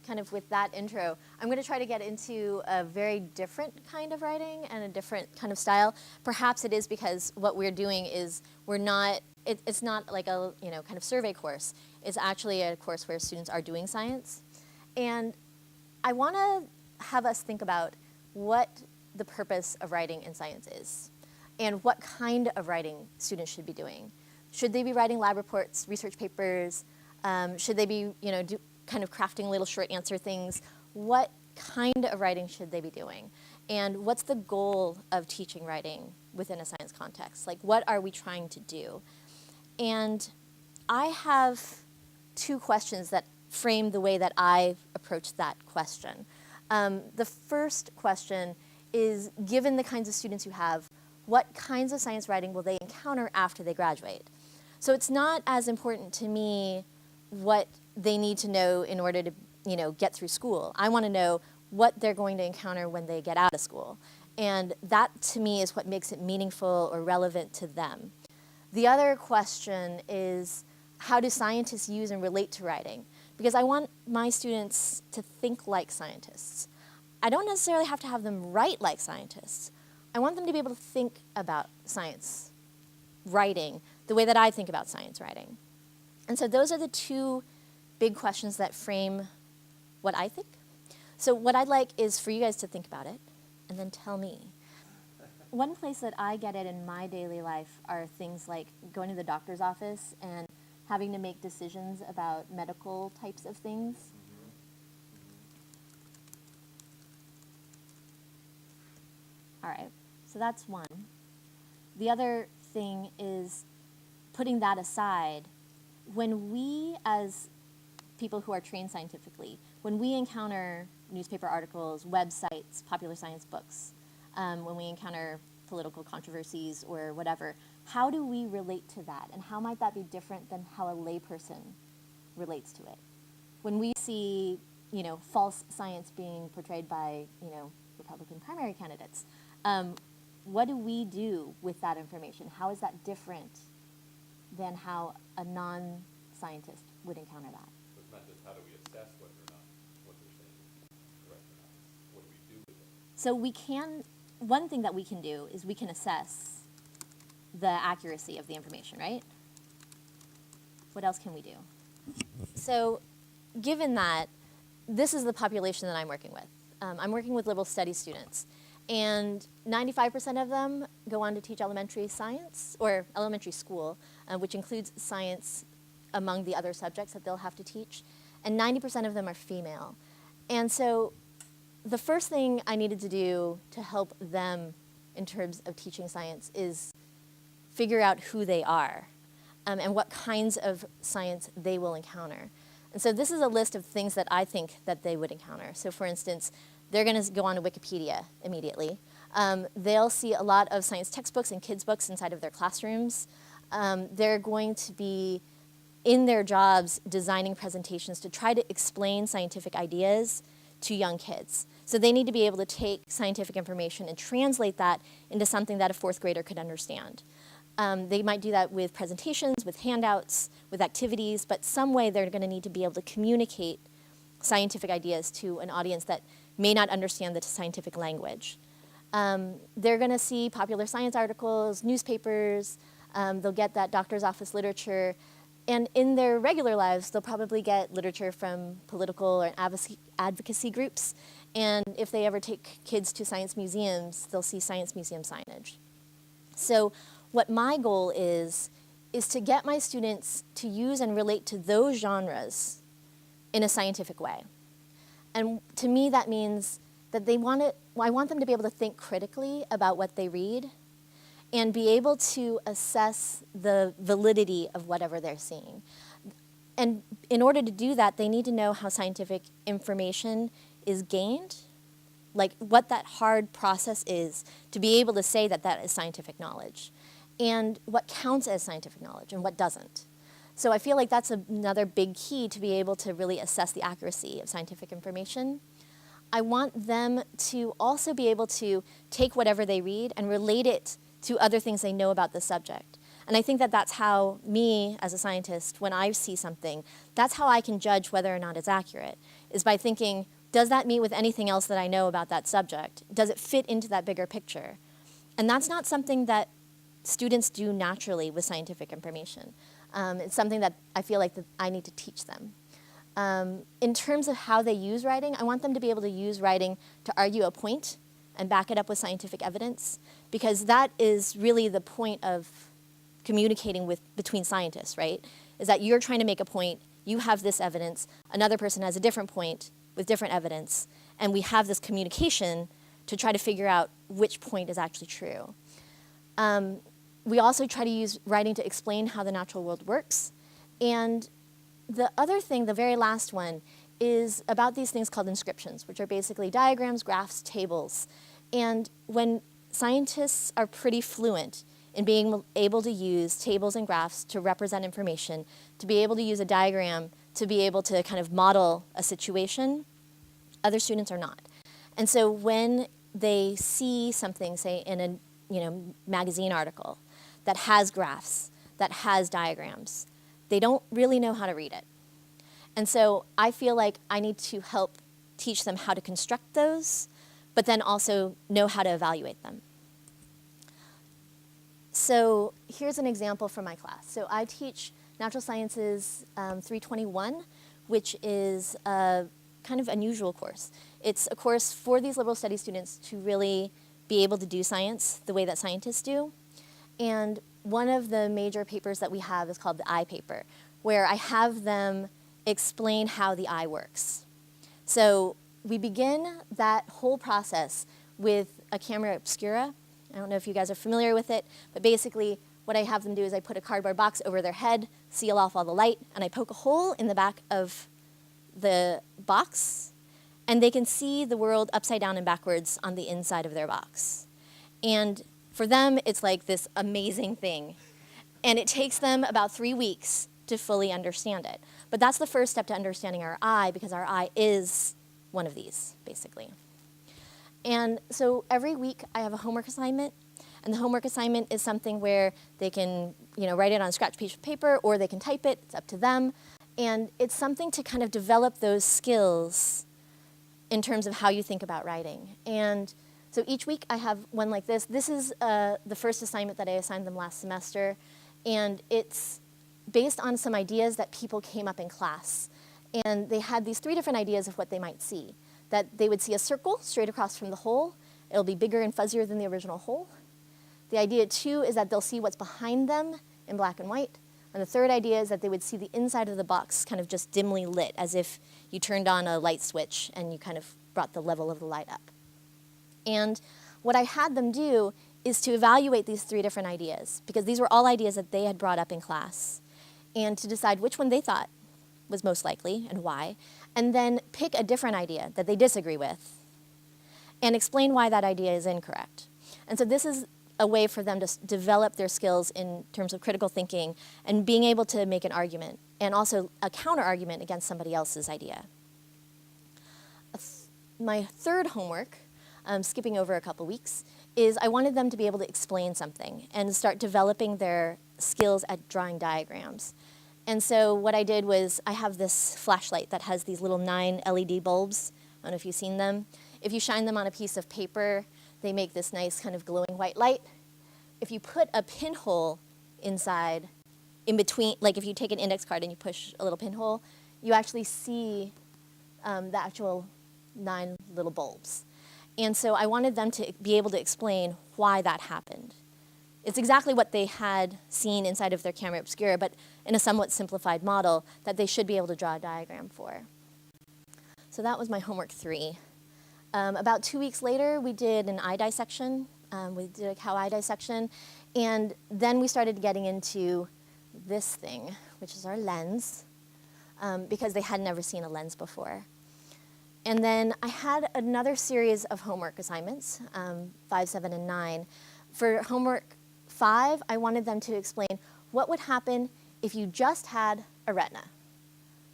kind of with that intro, I'm going to try to get into a very different kind of writing and a different kind of style. Perhaps it is because what we're doing is it's not like a kind of survey course. It's actually a course where students are doing science. And I want to have us think about what the purpose of writing in science is and what kind of writing students should be doing. Should they be writing lab reports, research papers? Should they be kind of crafting little short answer things? What kind of writing should they be doing? And what's the goal of teaching writing within a science context? Like, what are we trying to do? And I have two questions that frame the way that I approach that question. The first question is, given the kinds of students you have, what kinds of science writing will they encounter after they graduate? So it's not as important to me what they need to know in order to get through school. I want to know what they're going to encounter when they get out of school. And that, to me, is what makes it meaningful or relevant to them. The other question is, how do scientists use and relate to writing? Because I want my students to think like scientists. I don't necessarily have to have them write like scientists. I want them to be able to think about science writing the way that I think about science writing. And so those are the two big questions that frame what I think. So what I'd like is for you guys to think about it and then tell me. One place that I get it in my daily life are things like going to the doctor's office and having to make decisions about medical types of things. All right, so that's one. The other thing is, putting that aside, when we, as people who are trained scientifically, when we encounter newspaper articles, websites, popular science books, when we encounter political controversies or whatever, how do we relate to that? And how might that be different than how a layperson relates to it? When we see, false science being portrayed by, Republican primary candidates, what do we do with that information? How is that different than how a non-scientist would encounter that? So it's not just how do we assess whether or not what they're saying is correct or not. What do we do with it? So one thing that we can do is we can assess the accuracy of the information, right? What else can we do? So given that, this is the population that I'm working with. I'm working with liberal studies students. And 95% of them go on to teach elementary science, or elementary school, which includes science among the other subjects that they'll have to teach. And 90% of them are female. And so the first thing I needed to do to help them in terms of teaching science is figure out who they are and what kinds of science they will encounter. And so this is a list of things that I think that they would encounter. So for instance, they're going to go on to Wikipedia immediately. They'll see a lot of science textbooks and kids' books inside of their classrooms. They're going to be, in their jobs, designing presentations to try to explain scientific ideas to young kids. So they need to be able to take scientific information and translate that into something that a fourth grader could understand. They might do that with presentations, with handouts, with activities, but some way they're going to need to be able to communicate scientific ideas to an audience that may not understand the scientific language. They're going to see popular science articles, newspapers, they'll get that doctor's office literature, and in their regular lives, they'll probably get literature from political or advocacy groups, and if they ever take kids to science museums, they'll see science museum signage. So what my goal is to get my students to use and relate to those genres in a scientific way. And to me, that means that I want them to be able to think critically about what they read and be able to assess the validity of whatever they're seeing. And in order to do that, they need to know how scientific information is gained, like what that hard process is to be able to say that that is scientific knowledge, and what counts as scientific knowledge and what doesn't. So I feel like that's another big key to be able to really assess the accuracy of scientific information. I want them to also be able to take whatever they read and relate it to other things they know about the subject. And I think that that's how me, as a scientist, when I see something, that's how I can judge whether or not it's accurate, is by thinking, does that meet with anything else that I know about that subject? Does it fit into that bigger picture? And that's not something that students do naturally with scientific information. It's something that I feel like that I need to teach them. In terms of how they use writing, I want them to be able to use writing to argue a point and back it up with scientific evidence, because that is really the point of communicating between scientists, right? Is that you're trying to make a point, you have this evidence, another person has a different point with different evidence, and we have this communication to try to figure out which point is actually true. We also try to use writing to explain how the natural world works. And the other thing, the very last one, is about these things called inscriptions, which are basically diagrams, graphs, tables. And when scientists are pretty fluent in being able to use tables and graphs to represent information, to be able to use a diagram to be able to kind of model a situation, other students are not. And so when they see something, say in a magazine article that has graphs, that has diagrams, they don't really know how to read it. And so I feel like I need to help teach them how to construct those, but then also know how to evaluate them. So here's an example from my class. So I teach Natural Sciences 321, which is a kind of unusual course. It's a course for these liberal studies students to really be able to do science the way that scientists do. And one of the major papers that we have is called the eye paper, where I have them explain how the eye works. So we begin that whole process with a camera obscura. I don't know if you guys are familiar with it, but basically what I have them do is I put a cardboard box over their head, seal off all the light, and I poke a hole in the back of the box, and they can see the world upside down and backwards on the inside of their box. And for them, it's like this amazing thing. And it takes them about 3 weeks to fully understand it. But that's the first step to understanding our eye, because our eye is one of these, basically. And so every week I have a homework assignment, and the homework assignment is something where they can write it on a scratch piece of paper, or they can type it, it's up to them. And it's something to kind of develop those skills in terms of how you think about writing. And so each week I have one like this. This is the first assignment that I assigned them last semester, and it's based on some ideas that people came up in class. And they had these 3 different ideas of what they might see. That they would see a circle straight across from the hole. It'll be bigger and fuzzier than the original hole. The idea 2 is that they'll see what's behind them in black and white. And the third idea is that they would see the inside of the box kind of just dimly lit, as if you turned on a light switch and you kind of brought the level of the light up. And what I had them do is to evaluate these 3 different ideas, because these were all ideas that they had brought up in class, and to decide which one they thought was most likely and why, and then pick a different idea that they disagree with and explain why that idea is incorrect. And so this is a way for them to develop their skills in terms of critical thinking and being able to make an argument, and also a counter-argument against somebody else's idea. My third homework, skipping over a couple weeks, is I wanted them to be able to explain something and start developing their skills at drawing diagrams. And so what I did was I have this flashlight that has these little 9 LED bulbs. I don't know if you've seen them. If you shine them on a piece of paper, they make this nice kind of glowing white light. If you put a pinhole inside, in between, like if you take an index card and you push a little pinhole, you actually see the actual 9 little bulbs. And so I wanted them to be able to explain why that happened. It's exactly what they had seen inside of their camera obscura, but in a somewhat simplified model that they should be able to draw a diagram for. So that was my homework 3. About 2 weeks later, we did an eye dissection. We did a cow eye dissection. And then we started getting into this thing, which is our lens, because they had never seen a lens before. And then I had another series of homework assignments, 5, 7, and 9. For homework 5, I wanted them to explain what would happen if you just had a retina.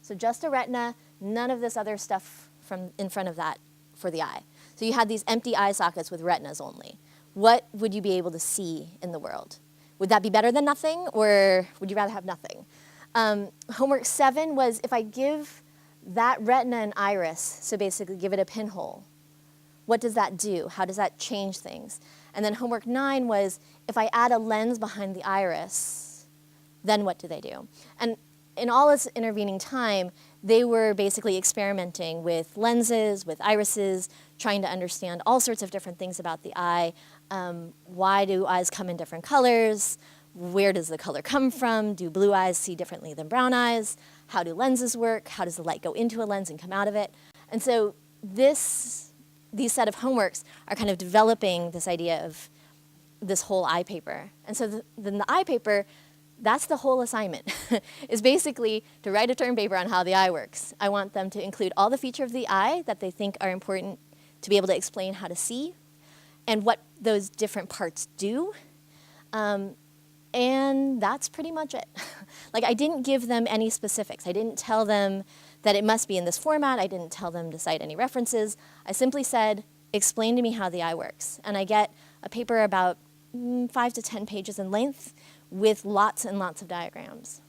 So just a retina, none of this other stuff from in front of that for the eye. So you had these empty eye sockets with retinas only. What would you be able to see in the world? Would that be better than nothing, or would you rather have nothing? Homework 7 was if I give that retina an iris, so basically give it a pinhole, what does that do? How does that change things? And then homework 9 was if I add a lens behind the iris, then what do they do? And in all this intervening time, they were basically experimenting with lenses, with irises, trying to understand all sorts of different things about the eye. Why do eyes come in different colors? Where does the color come from? Do blue eyes see differently than brown eyes? How do lenses work? How does the light go into a lens and come out of it? And so these set of homeworks are kind of developing this idea of this whole eye paper. And so then the eye paper, that's the whole assignment, is basically to write a term paper on how the eye works. I want them to include all the features of the eye that they think are important to be able to explain how to see and what those different parts do. And that's pretty much it. Like, I didn't give them any specifics. I didn't tell them that it must be in this format. I didn't tell them to cite any references. I simply said, explain to me how the eye works. And I get a paper about 5 to 10 pages in length with lots and lots of diagrams.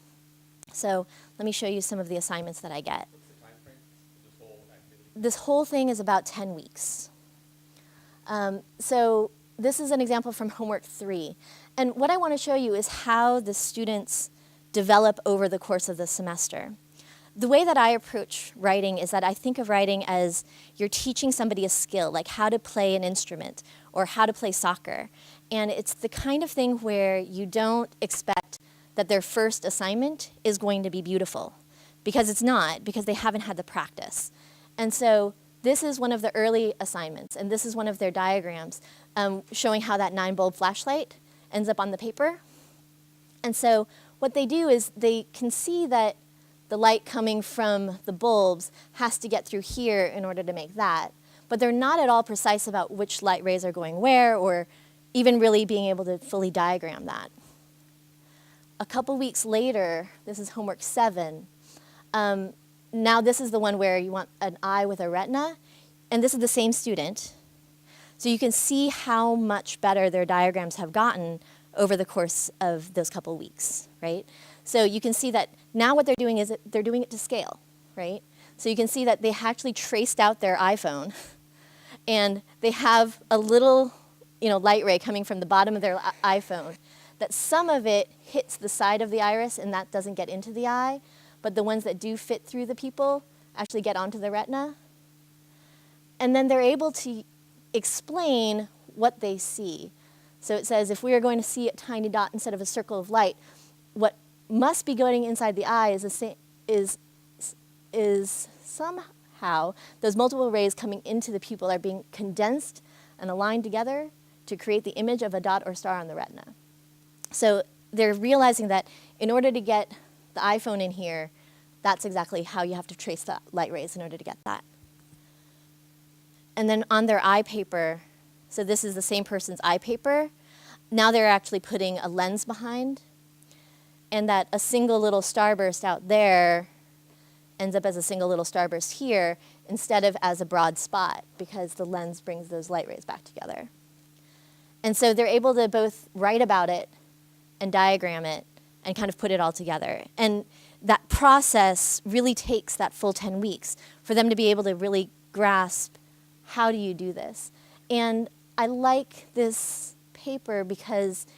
So let me show you some of the assignments that I get. What's the time frame for this whole activity? This whole thing is about 10 weeks. So this is an example from homework 3. And what I want to show you is how the students develop over the course of the semester. The way that I approach writing is that I think of writing as you're teaching somebody a skill, like how to play an instrument or how to play soccer. And it's the kind of thing where you don't expect that their first assignment is going to be beautiful, because it's not, because they haven't had the practice. And so this is one of the early assignments, and this is one of their diagrams showing how that 9-bulb flashlight ends up on the paper. And so what they do is they can see that the light coming from the bulbs has to get through here in order to make that. But they're not at all precise about which light rays are going where, or even really being able to fully diagram that. A couple weeks later, this is homework 7. Now this is the one where you want an eye with a retina, and this is the same student. So you can see how much better their diagrams have gotten over the course of those couple weeks, right? So you can see that now what they're doing is they're doing it to scale, right? So you can see that they actually traced out their iPhone, and they have a little, light ray coming from the bottom of their iPhone, that some of it hits the side of the iris and that doesn't get into the eye, but the ones that do fit through the pupil actually get onto the retina. And then they're able to explain what they see. So it says if we are going to see a tiny dot instead of a circle of light, what must be going inside the eye is somehow those multiple rays coming into the pupil are being condensed and aligned together to create the image of a dot or star on the retina. So they're realizing that in order to get the iPhone in here, that's exactly how you have to trace the light rays in order to get that. And then on their eye paper, so this is the same person's eye paper, now they're actually putting a lens behind, and that a single little starburst out there ends up as a single little starburst here instead of as a broad spot, because the lens brings those light rays back together. And so they're able to both write about it and diagram it and kind of put it all together. And that process really takes that full 10 weeks for them to be able to really grasp, how do you do this? And I like this paper because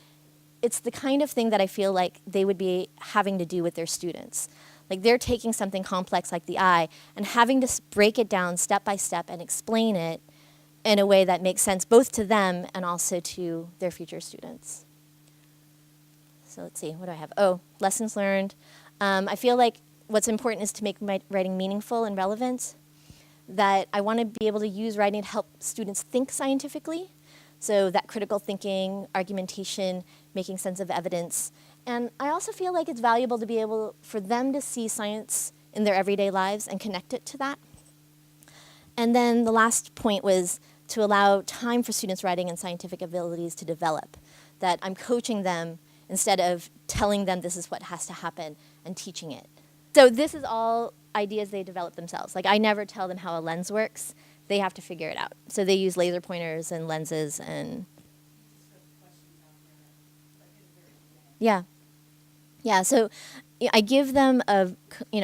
it's the kind of thing that I feel like they would be having to do with their students. Like, they're taking something complex like the eye and having to break it down step by step and explain it in a way that makes sense both to them and also to their future students. So let's see, what do I have? Oh, lessons learned. I feel like what's important is to make my writing meaningful and relevant, that I want to be able to use writing to help students think scientifically. So that critical thinking, argumentation, making sense of evidence. And I also feel like it's valuable to be able for them to see science in their everyday lives and connect it to that. And then the last point was to allow time for students' writing and scientific abilities to develop, that I'm coaching them instead of telling them this is what has to happen and teaching it. So this is all ideas they develop themselves. Like, I never tell them how a lens works. They have to figure it out. So they use laser pointers and lenses and... Yeah. Yeah, so I give them a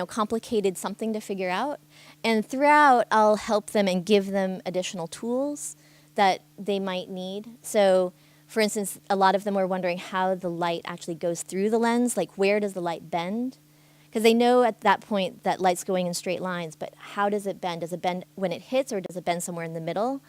complicated something to figure out, and throughout I'll help them and give them additional tools that they might need. So, for instance, a lot of them were wondering how the light actually goes through the lens, like where does the light bend? Because they know at that point that light's going in straight lines, but how does it bend? Does it bend when it hits, or does it bend somewhere in the middle?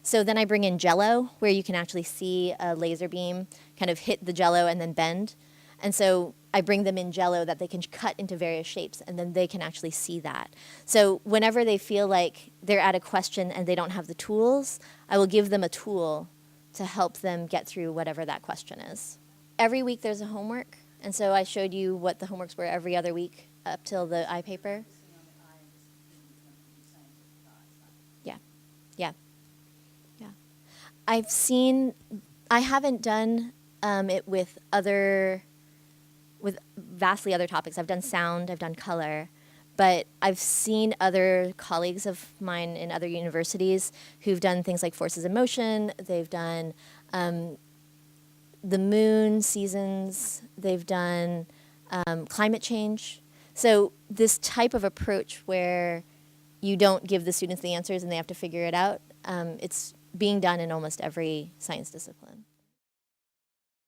So then I bring in jello, where you can actually see a laser beam kind of hit the jello and then bend. And so I bring them in jello that they can cut into various shapes, and then they can actually see that. So whenever they feel like they're at a question and they don't have the tools, I will give them a tool to help them get through whatever that question is. Every week there's a homework, and so I showed you what the homeworks were every other week up till the eye paper. Yeah, yeah, yeah. I haven't done it with vastly other topics. I've done sound, I've done color, but I've seen other colleagues of mine in other universities who've done things like forces in motion. They've done the moon seasons. They've done climate change. So this type of approach where you don't give the students the answers and they have to figure it out, it's being done in almost every science discipline.